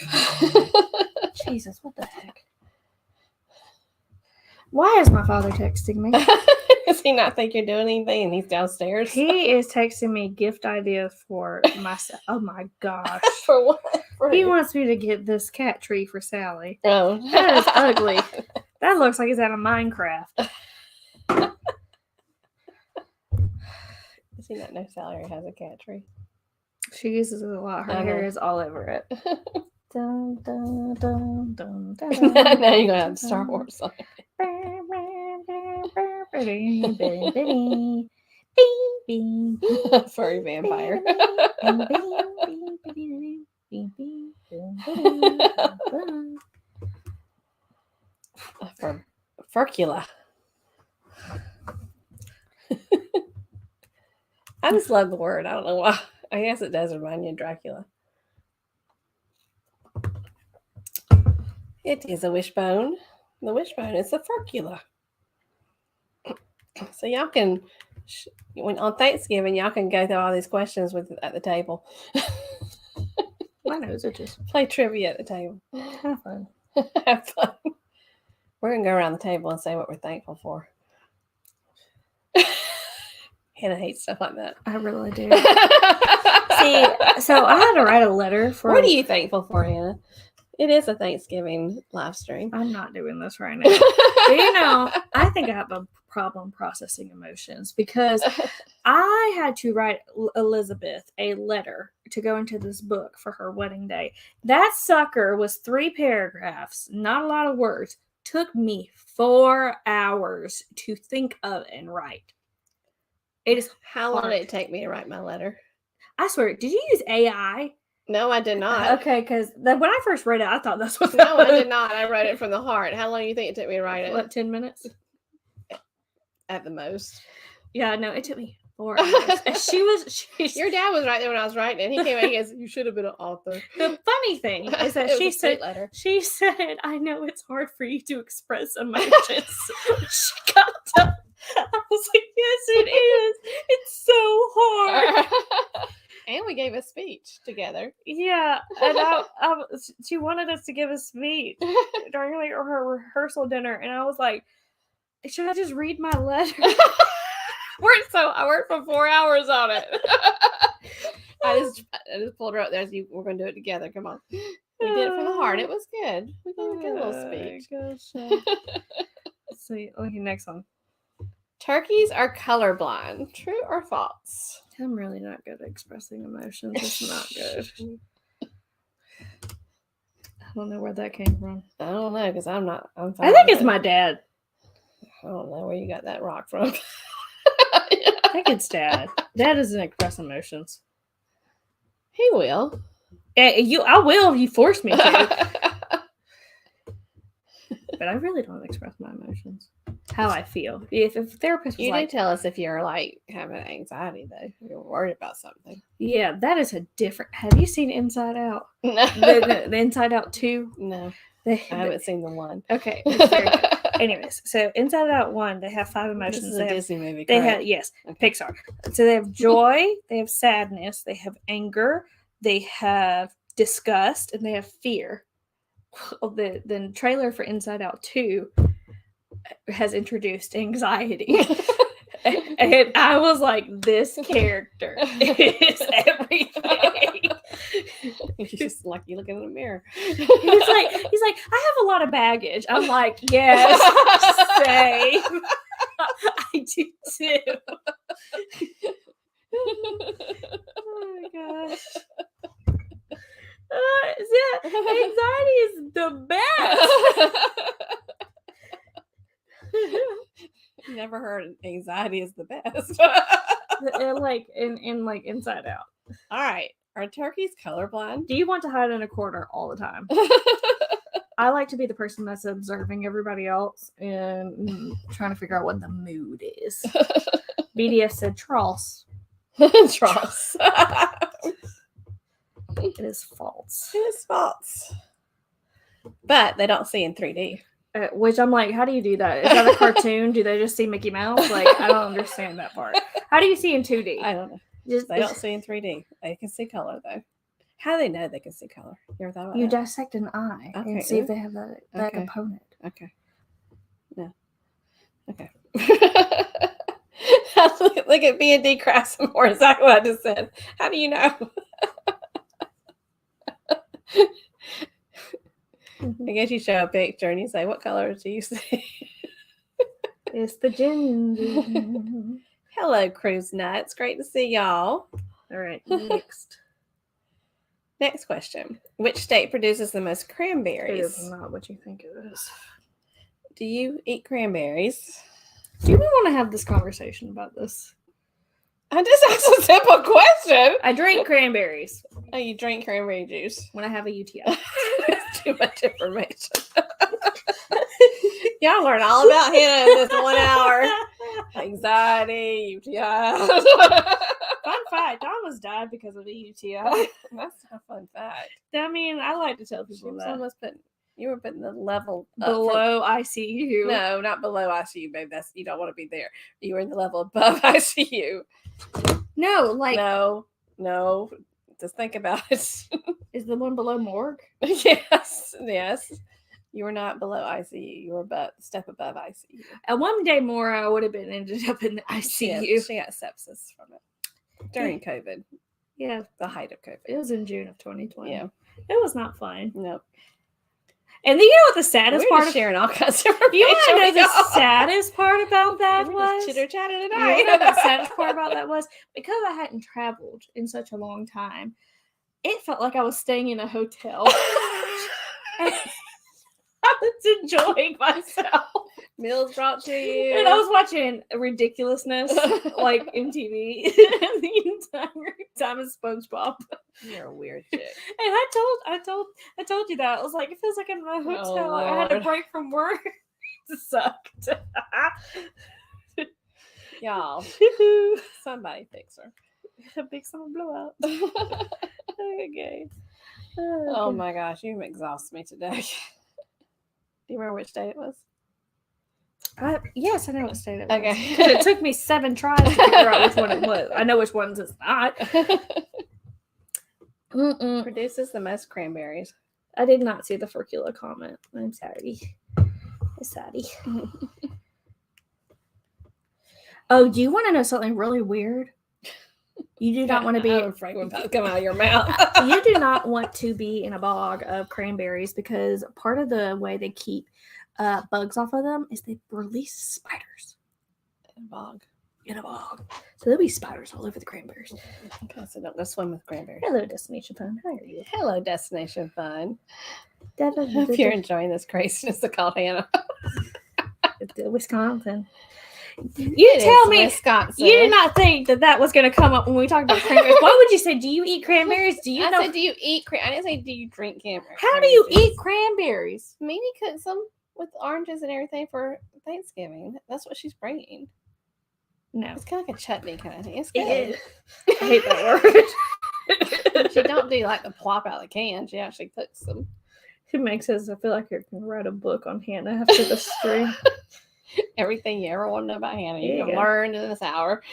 Jesus, what the heck? Why is my father texting me? Does he not think you're doing anything and he's downstairs? He is texting me gift ideas for myself. Oh my gosh. For what? He wants me to get this cat tree for Sally. Oh. That is ugly. That looks like it's out of Minecraft. Does he not know Sally has a cat tree? She uses it a lot. Her hair is all over it. Dun, dun, dun, dun, dun, Now you're going to have the Star Wars song. Furry vampire. Furcula. I just love the word. I don't know why. I guess it does remind you of Dracula. It is a wishbone. The wishbone is a furcula. So y'all can, when on Thanksgiving, y'all can go through all these questions at the table. My nose itches. Play trivia at the table. Have fun. Have fun. We're going to go around the table and say what we're thankful for. Hannah hates stuff like that. I really do. See, so I had to write a letter for... What are you thankful for, Hannah? It is a Thanksgiving live stream. I'm not doing this right now. Do you know, I think I have a problem processing emotions because I had to write Elizabeth a letter to go into this book for her wedding day. That sucker was 3 paragraphs, not a lot of words. Took me 4 hours to think of and write. It is How long did it take me to write my letter? I swear, did you use AI? No, I did not. Okay, because when I first read it, I thought that's what. No, I did not. I wrote it from the heart. How long do you think it took me to write it? What, 10 minutes? At the most. Yeah, no, it took me 4 hours. And Your dad was right there when I was writing it. He came out and he goes, "You should have been an author." The funny thing is that she said, "I know it's hard for you to express emotions." She got done. I was like, "Yes, it is. It's so hard." And we gave a speech together. Yeah, and she wanted us to give a speech during like her rehearsal dinner, and I was like, "Should I just read my letter?" I worked for 4 hours on it. I just pulled her up there. We're going to do it together. Come on. We did it from the heart. It was good. We gave a good little speech. Let's see. Okay, next one. Turkeys are colorblind. True or false? I'm really not good at expressing emotions. It's not good. I don't know where that came from. I don't know because I'm fine. I think it's my dad. I don't know where you got that rock from. I think it's Dad. Dad doesn't express emotions. He will. I will if you force me to. But I really don't express my emotions. How I feel. If a therapist was you like, do tell us if you're like having anxiety though. You're worried about something. Yeah, that is a different. Have you seen Inside Out? No. The Inside Out 2? No. I haven't seen the 1. Okay. It's very good. Anyways, so Inside Out 1, they have 5 emotions. This is a Disney movie. They have Pixar. So they have joy, they have sadness, they have anger, they have disgust, and they have fear. The trailer for Inside Out 2 has introduced anxiety. And I was like, this character is everything. He's just like you looking in the mirror. He's like, I have a lot of baggage. I'm like, yes, same. I do too. Oh my gosh. Anxiety is the best. Never heard anxiety is the best. Like in like Inside Out. All right. Are turkeys colorblind? Do you want to hide in a corner all the time? I like to be the person that's observing everybody else and trying to figure out what the mood is. BDS said Tross. Tross. It is false. It is false. But they don't see in 3D. Which I'm like, how do you do that? Is that a cartoon? Do they just see Mickey Mouse? Like, I don't understand that part. How do you see in 2D? I don't know. They don't see in 3D. They can see color, though. How do they know they can see color? You ever thought about that? You dissect an eye and see if they have that component. Okay. No. Okay. Look at B&D Crafts some more. Exactly what I just said. How do you know? I guess you show a picture and you say, what colors do you see? It's the ginger. Hello, Cruise Nuts. Great to see y'all. All right, next. Next question. Which state produces the most cranberries? It is not what you think it is. Do you eat cranberries? Do you want to have this conversation about this? I just asked a simple question. I drink cranberries. Oh, you drink cranberry juice? When I have a UTI. That's too much information. Y'all learn all about him in this 1 hour. Anxiety, UTI. Fun fact, I almost died because of a UTI. That's not a fun fact. I mean, I like to tell people that. You were putting the level below ICU. No, not below ICU, babe. You don't want to be there. You were in the level above ICU. No, like no. Just think about it. Is the one below morgue? Yes. You were not below ICU. You were a step above ICU. And one day more, I would have ended up in the ICU. She got sepsis from it during COVID. Yeah, the height of COVID. It was in June of 2020. Yeah, it was not fun. Nope. And then you know what the saddest We're part just of sharing all kinds of information. you want to know with the y'all. saddest part about that We're was? just chitter-chatting You tonight. know what the saddest part about that was? Because I hadn't traveled in such a long time, it felt like I was staying in a hotel. And I was enjoying myself. Meals brought to you. And I was watching Ridiculousness, like MTV, the entire time of SpongeBob. You're a weird chick. And I told you that. I was like, it feels like I'm in a hotel. Oh, I had a Lord. break from work. It sucked. Y'all, somebody fix her. A big summer blowout. Okay. Oh my gosh, you exhaust me today. Do you remember which day it was? Yes, I know what state it was. Okay. Because it took me 7 tries to figure out which one it was. I know which ones it's not. Produces the most cranberries. I did not see the furcula comment. I'm sorry. Oh, do you want to know something really weird? You do not want to be. I'm afraid we're about to come out of your mouth. You do not want to be in a bog of cranberries because part of the way they keep bugs off of them is they release spiders In a bog. in a bog. So there'll be spiders all over the cranberries. Okay, so don't go swim with cranberries. Hello, Destination Fun. How are you? Hello, Destination Fun. Hope you're enjoying this craziness called Hannah. Wisconsin. It You is tell me. Wisconsin. You did not think that was going to come up when we talked about cranberries. What would you say? Do you eat cranberries? Do you I know? said, do you eat I didn't say, do you drink cranberries? How do you eat cranberries? Mimi cooked some with oranges and everything for Thanksgiving. That's what she's bringing. No. It's kind of like a chutney kind of thing. It's It good. is. I hate that word. She don't do like the plop out of the can. She actually cooks them. It makes us. I feel like I can write a book on Hannah after the stream. Everything you ever want to know about Hannah, There you you can go. learn in this hour.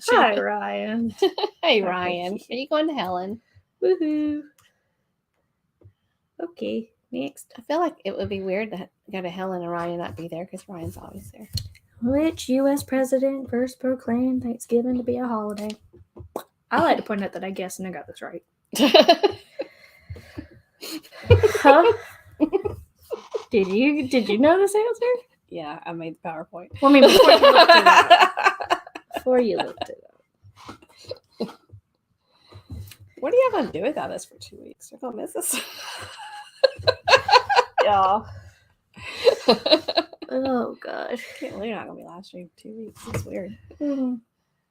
Hi, Ryan. Hey, Hi, Ryan. Becky. Are you going to Helen? Woohoo. Okay, next. I feel like it would be weird to go to Helen and Ryan not be there because Ryan's always there. Which U.S. president first proclaimed Thanksgiving to be a holiday? I like to point out that I guessed and I got this right. Huh? Did you know this answer? Yeah, I made the PowerPoint. Well, I mean, before you looked it up. Before you looked it up. What are y'all going to do without us for 2 weeks? You're going to miss us? Yeah. Oh, God. Can't believe you're not going to be live stream for 2 weeks. It's weird. Mhm.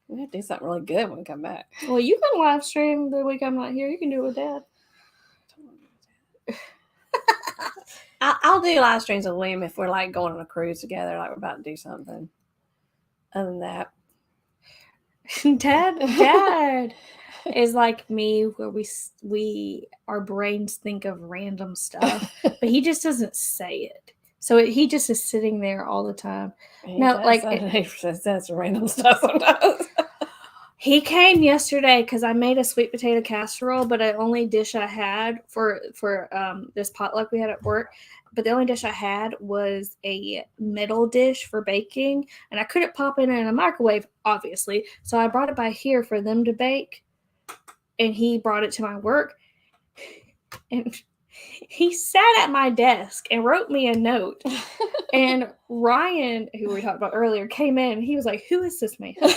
We have to do something really good when we come back. Well, you can live stream the week I'm not here. You can do it with Dad. I'll do live streams with William if we're like going on a cruise together, like we're about to do something. Other than that, Dad is like me, where we our brains think of random stuff, but he just doesn't say it. So he just is sitting there all the time. No, like he says random stuff sometimes. he came yesterday because I made a sweet potato casserole, but the only dish I had for this potluck we had at work, but the only dish I had was a metal dish for baking, and I couldn't pop it in a microwave, obviously. So I brought it by here for them to bake, and he brought it to my work, and he sat at my desk and wrote me a note. And Ryan, who we talked about earlier, came in and he was like, "Who is this man?" He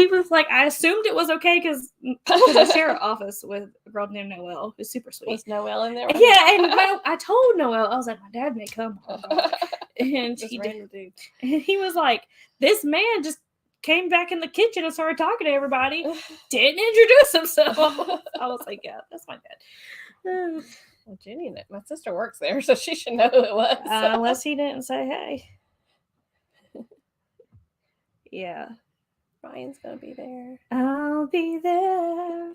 was like, I assumed it was okay because I share an office with a girl named Noelle, who's super sweet. Was Noelle in there? Yeah, and I told Noelle, I was like, my dad may come. And Just he random dude. And he was like, this man just came back in the kitchen and started talking to everybody. Didn't introduce himself. I was like, yeah, that's my dad. Well, Jenny, my sister works there, so she should know who it was. Unless he didn't say hey. Yeah. Ryan's gonna be there. I'll be there.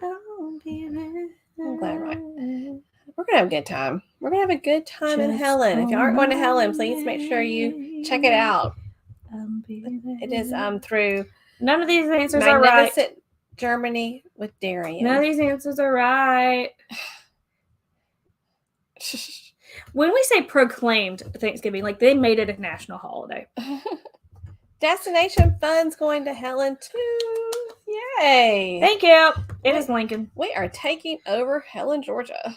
I'll be there. I'm glad we're gonna have a good time. We're gonna have a good time in Just Helen. If you aren't going to Helen, please on make sure you my check it out. I'll be there. It is through None of these answers are right. Magnificent Germany with Darian. None of these answers are right. When we say proclaimed Thanksgiving, like they made it a national holiday. Destination Fun's going to Helen too. Yay! Thank you. It is Lincoln. We are taking over Helen, Georgia.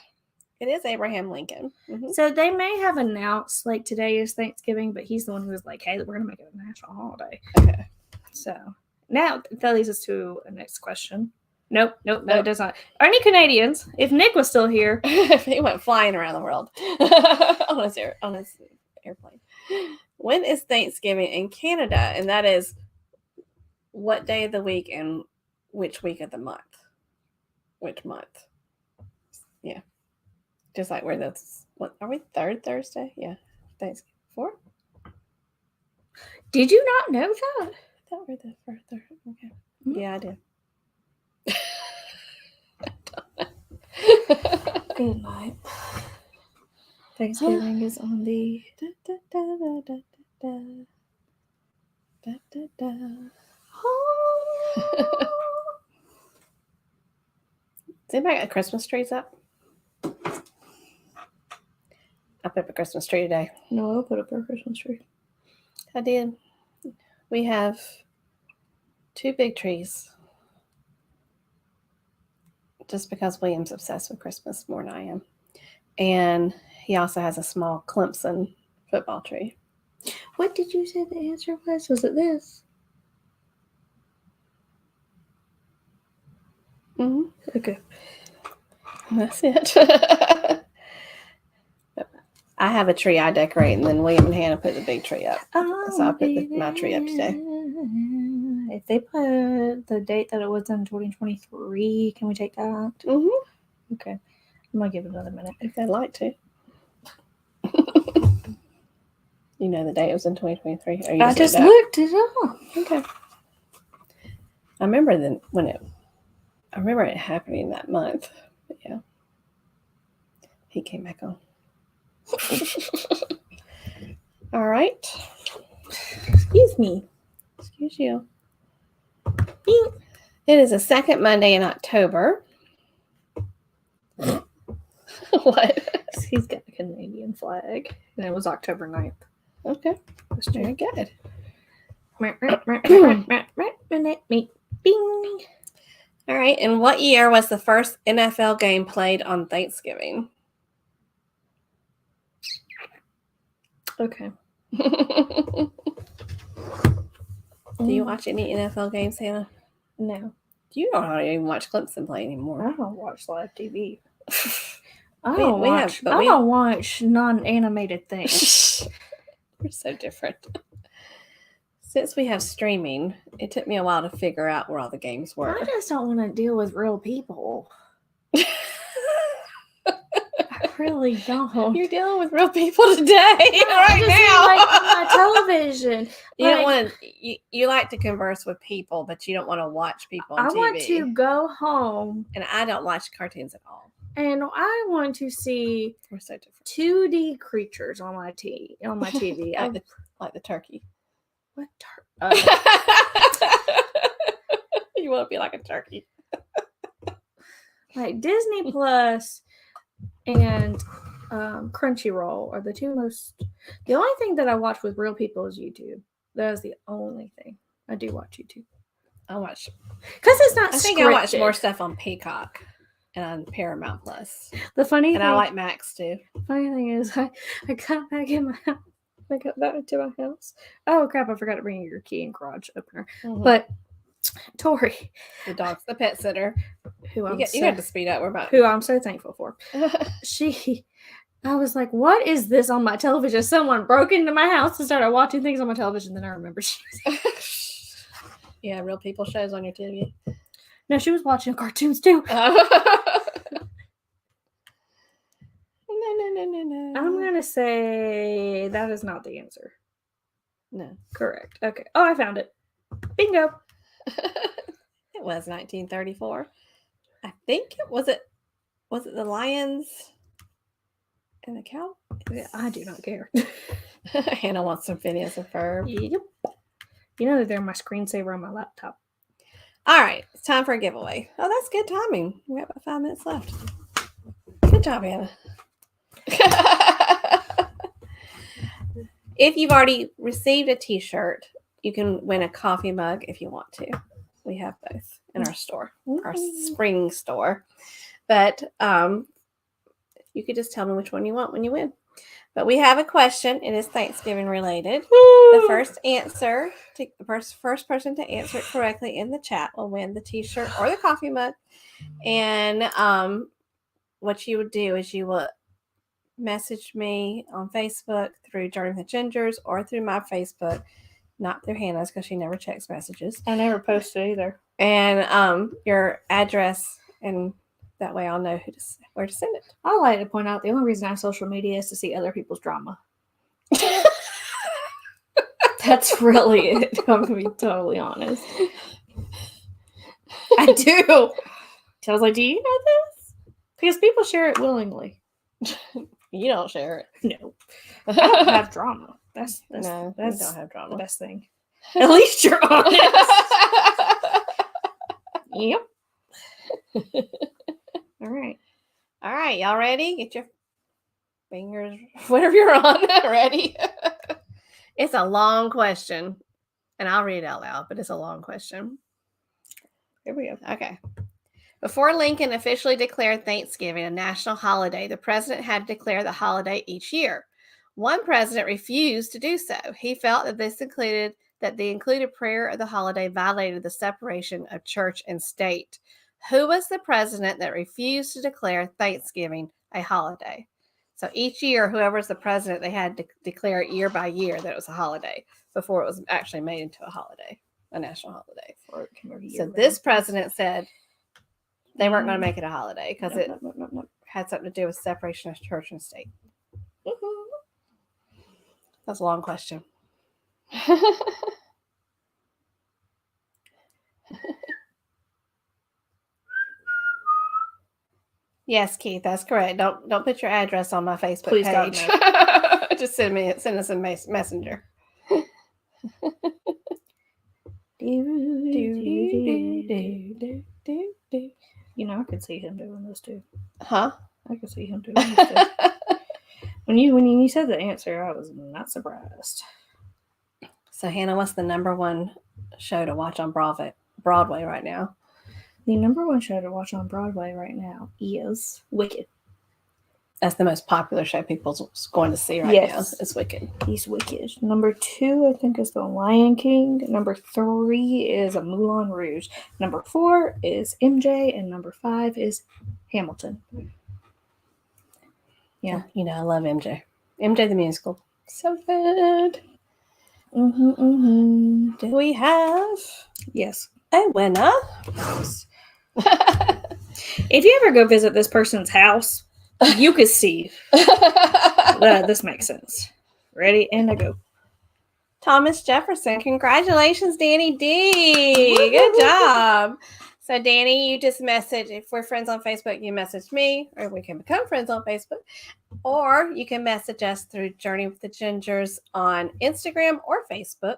It is Abraham Lincoln. Mm-hmm. So they may have announced like today is Thanksgiving, but he's the one who was like, "Hey, we're gonna make it a national holiday." Okay. So now that leads us to a next question. Nope, no, it does not. Are any Canadians? If Nick was still here, he went flying around the world on his airplane. When is Thanksgiving in Canada? And that is what day of the week and which week of the month? Which month? Yeah. Just like we're what are we? Third Thursday? Yeah. Thanksgiving. Fourth? Did you not know that? I thought we're the third. Okay. Mm-hmm. Yeah, I did. Good night. Thanksgiving is on the Does anybody got Christmas trees up? I put up a Christmas tree today. No, I'll put up our Christmas tree. I did. We have 2 big trees. Just because William's obsessed with Christmas more than I am. And he also has a small Clemson football tree. What did you say the answer was? Was it this? Mm-hmm. Okay. That's it. I have a tree I decorate, and then William and Hannah put the big tree up. So I put my tree up today. If they put the date that it was in 2023, can we take that out? Mm-hmm. Okay. I'm going to give it another minute. If they'd like to. You know the date it was in 2023? I just looked it up. Okay. I remember it happening that month. But yeah. He came back on. All right. Excuse me. Excuse you. It is the second Monday in October. What? He's got a Canadian flag. And it was October 9th. Okay. That's very good. Bing. All right. And what year was the first NFL game played on Thanksgiving? Okay. Do you watch any NFL games, Hannah? No. You don't even watch Clemson play anymore. I don't watch live TV. I don't watch non-animated things. We're so different. Since we have streaming, it took me a while to figure out where all the games were. I just don't want to deal with real people. I really don't. You're dealing with real people today, right now. Like on my television. You don't want to. You like to converse with people, but you don't want to watch people on TV. I want to go home, and I don't watch cartoons at all. And I want to see we're so different 2D creatures on my TV. like the turkey. What You want to be like a turkey. Like Disney Plus and Crunchyroll are the two most. The only thing that I watch with real people is YouTube. That is the only thing I do watch YouTube. I watch because it's not. I think scripted. I watch more stuff on Peacock and on Paramount Plus. The funny and thing, I like Max too. Funny thing is, I got back in my house. I got back to my house. Oh crap! I forgot to bring your key and garage opener. Mm-hmm. But Tori, the dog's the pet sitter, who you got to speed up. We're about who I'm so thankful for. I was like, "What is this on my television?" Someone broke into my house and started watching things on my television. Then I remember she was yeah, real people shows on your TV. No, she was watching cartoons too. No. I'm gonna say that is not the answer. No. Correct. Okay. Oh, I found it. Bingo. It was 1934. I think it was it the Lions and the Cow? Yeah, I do not care. Hannah wants some Phineas and Ferb. Yep. You know that they're my screensaver on my laptop. All right, it's time for a giveaway. Oh, that's good timing. We have about 5 minutes left. Good job, Hannah. If you've already received a t-shirt, you can win a coffee mug if you want to. We have both in our store, our spring store. But you could just tell me which one you want when you win. But we have a question. It is Thanksgiving related. The first person to answer it correctly in the chat will win the t-shirt or the coffee mug. And what you would do is you will message me on Facebook through Journey with the Gingers or through my Facebook, not through Hannah's because she never checks messages. I never post it either. And your address, and that way I'll know where to send it. I like to point out the only reason I have social media is to see other people's drama. That's really it. I'm gonna be totally honest. I do. So I was like, "Do you know this?" Because people share it willingly. You don't share it. No, I don't have drama. That's we don't have drama. The best thing. At least you're honest. Yep. All right, y'all ready? Get your fingers, whatever you're on, ready. It's a long question, and I'll read it out loud, but it's a long question. Here we go. Okay. Before Lincoln officially declared Thanksgiving a national holiday, the president had to declare the holiday each year. One president refused to do so. He felt that the included prayer of the holiday violated the separation of church and state. Who was the president that refused to declare Thanksgiving a holiday? So each year, whoever's the president, they had to declare it year by year that it was a holiday before it was actually made into a holiday, a national holiday. So this president said they weren't going to make it a holiday because it had something to do with separation of church and state. That's a long question. Yes, Keith, that's correct. Don't put your address on my Facebook Please, page. God, no. Just send us a messenger. You know, I could see him doing this too. Huh? I could see him doing this too. When you said the answer, I was not surprised. So, Hannah, what's the number one show to watch on Broadway right now? The number one show to watch on Broadway right now is Wicked. That's the most popular show people's going to see right now. It's Wicked. He's Wicked. Number 2, I think, is The Lion King. Number 3 is a Moulin Rouge. Number 4 is MJ. And number 5 is Hamilton. Yeah. You know, I love MJ. MJ the musical. So good. Do we have? Yes. A winner? If you ever go visit this person's house, you could see that this makes sense. Ready? And I go. Thomas Jefferson. Congratulations, Danny D. Good job. So, Danny, you just message. If we're friends on Facebook, you message me, or we can become friends on Facebook. Or you can message us through Journey with the Gingers on Instagram or Facebook.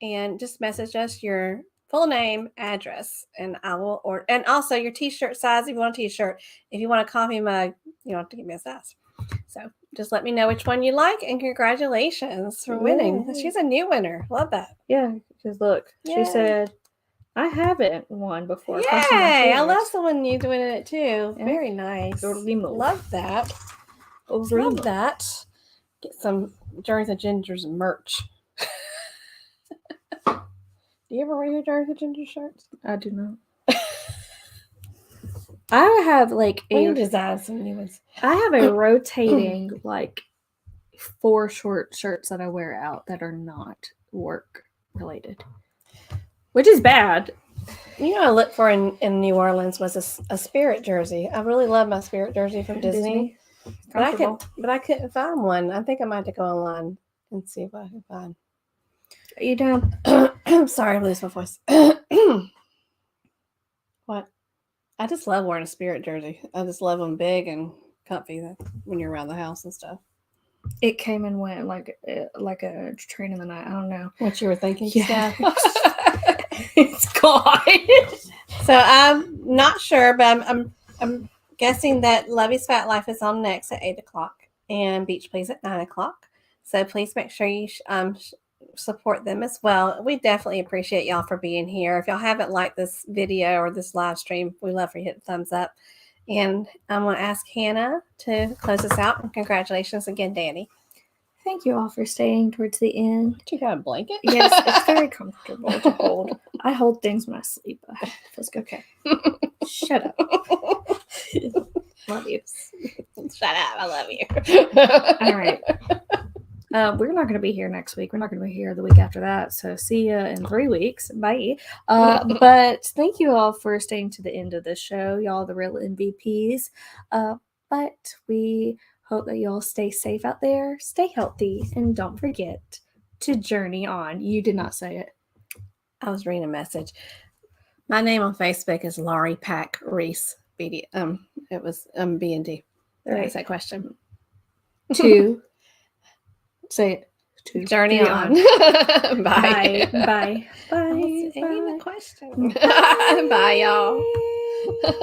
And just message us your full name, address, and I will order. And also your t-shirt size if you want a t-shirt. If you want a coffee mug, you don't have to give me a size. So just let me know which one you like, and congratulations for winning. Yay. She's a new winner. Love that. Yeah, because look, Yay. She said, I haven't won before. Yay! I love someone new doing it too. Yeah. Very nice. Love that. Love that. Get some Journey with the Gingers merch. Do you ever wear your Journey with the Gingers shirts? I do not. I have like design some new ones. I have a rotating 4 short shirts that I wear out that are not work related, which is bad. You know, I looked for in New Orleans was a Spirit jersey. I really love my Spirit jersey from Disney. But I couldn't find one. I think I might have to go online and see if I can find. Are you done? I'm sorry, I lose my voice. What? I just love wearing a Spirit jersey. I just love them big and comfy when you're around the house and stuff. It came and went like a train in the night. I don't know what you were thinking. Yeah. It's gone. So I'm not sure, but I'm guessing that Lovey's Fat Life is on next at 8:00 and Beach Please at 9:00. So please make sure you support them as well. We definitely appreciate y'all for being here. If y'all haven't liked this video or this live stream, we love for you to hit the thumbs up. And I'm going to ask Hannah to close us out. And congratulations again, Danny. Thank you all for staying towards the end. You got a blanket? Yes, it's very comfortable to hold. I hold things when I sleep. It feels good. Okay. Shut up. Love you. Shut up. I love you. All right. We're not going to be here next week. We're not going to be here the week after that. So see ya in 3 weeks. Bye. But thank you all for staying to the end of this show. Y'all the real MVPs. But we hope that y'all stay safe out there. Stay healthy. And don't forget to journey on. You did not say it. I was reading a message. My name on Facebook is Laurie Pack Reese. BD. It was B&D. That was that question. 2. Say it. 2. Journey on. Bye. Bye. Bye. Bye. Bye. The question. Bye, y'all.